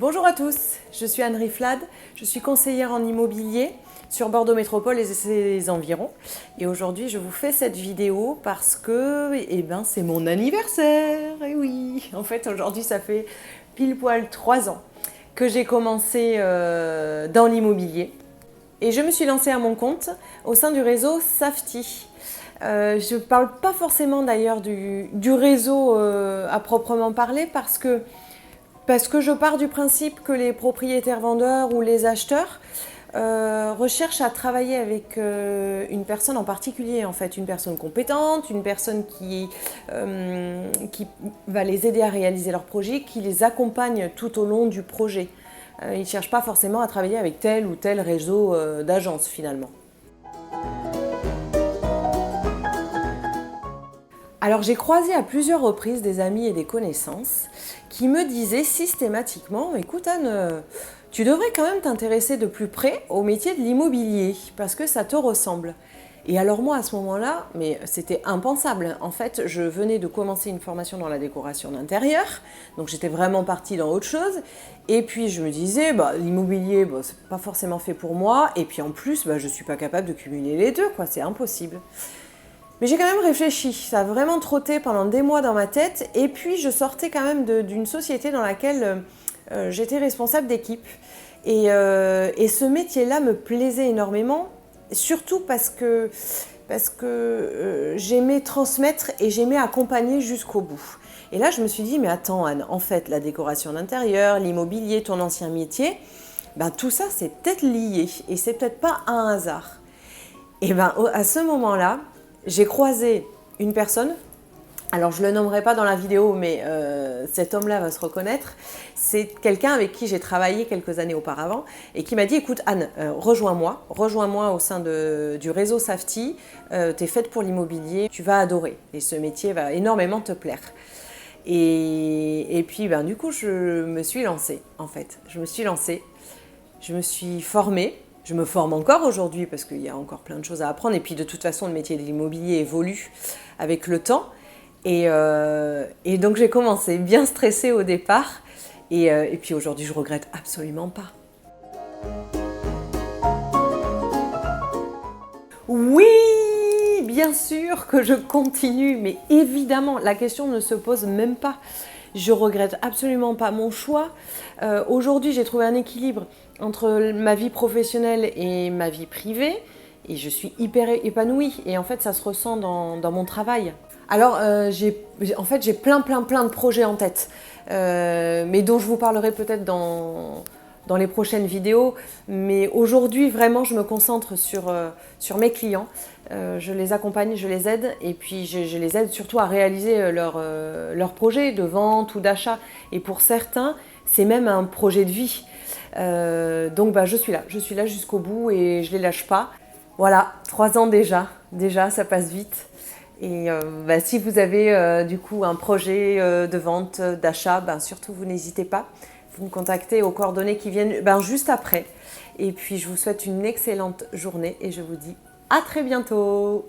Bonjour à tous, je suis Anne Riflade, je suis conseillère en immobilier sur Bordeaux Métropole et ses environs. Et aujourd'hui, je vous fais cette vidéo parce que c'est mon anniversaire. Et oui, en fait, aujourd'hui, ça fait pile poil 3 ans que j'ai commencé dans l'immobilier. Et je me suis lancée à mon compte au sein du réseau Safety. Je ne parle pas forcément d'ailleurs du réseau à proprement parler parce que je pars du principe que les propriétaires vendeurs ou les acheteurs recherchent à travailler avec une personne en particulier, en fait, une personne compétente, une personne qui va les aider à réaliser leur projet, qui les accompagne tout au long du projet. Ils ne cherchent pas forcément à travailler avec tel ou tel réseau d'agences finalement. Alors j'ai croisé à plusieurs reprises des amis et des connaissances qui me disaient systématiquement « Écoute Anne, tu devrais quand même t'intéresser de plus près au métier de l'immobilier parce que ça te ressemble. » Et alors moi à ce moment-là, mais c'était impensable. En fait, je venais de commencer une formation dans la décoration d'intérieur, donc j'étais vraiment partie dans autre chose. Et puis je me disais, l'immobilier, c'est pas forcément fait pour moi. Et puis en plus, je suis pas capable de cumuler les deux, quoi. C'est impossible. Mais j'ai quand même réfléchi, ça a vraiment trotté pendant des mois dans ma tête. Et puis je sortais quand même d'une société dans laquelle j'étais responsable d'équipe. Et ce métier-là me plaisait énormément, surtout parce que j'aimais transmettre et j'aimais accompagner jusqu'au bout. Et là, je me suis dit, mais attends Anne, en fait, la décoration d'intérieur, l'immobilier, ton ancien métier, tout ça, c'est peut-être lié et c'est peut-être pas un hasard. Et à ce moment-là, j'ai croisé une personne, alors je ne le nommerai pas dans la vidéo, mais cet homme-là va se reconnaître. C'est quelqu'un avec qui j'ai travaillé quelques années auparavant et qui m'a dit « Écoute Anne, rejoins-moi au sein du réseau Safety, tu es faite pour l'immobilier, tu vas adorer et ce métier va énormément te plaire. » Et puis du coup, je me suis lancée en fait. Je me suis formée. Je me forme encore aujourd'hui parce qu'il y a encore plein de choses à apprendre. Et puis de toute façon, le métier de l'immobilier évolue avec le temps. Et donc j'ai commencé bien stressée au départ. Et puis aujourd'hui, je regrette absolument pas. Oui, bien sûr que je continue. Mais évidemment, la question ne se pose même pas. Je regrette absolument pas mon choix. Aujourd'hui, j'ai trouvé un équilibre entre ma vie professionnelle et ma vie privée et je suis hyper épanouie et en fait ça se ressent dans mon travail. Alors j'ai plein de projets en tête mais dont je vous parlerai peut-être dans les prochaines vidéos, mais aujourd'hui vraiment je me concentre sur mes clients, je les accompagne, je les aide et puis je les aide surtout à réaliser leur projet de vente ou d'achat et pour certains c'est même un projet de vie. Donc je suis là jusqu'au bout et je les lâche pas. Voilà, 3 ans déjà ça passe vite. Et si vous avez du coup un projet de vente, d'achat, surtout vous n'hésitez pas. Vous me contactez aux coordonnées qui viennent juste après. Et puis je vous souhaite une excellente journée et je vous dis à très bientôt.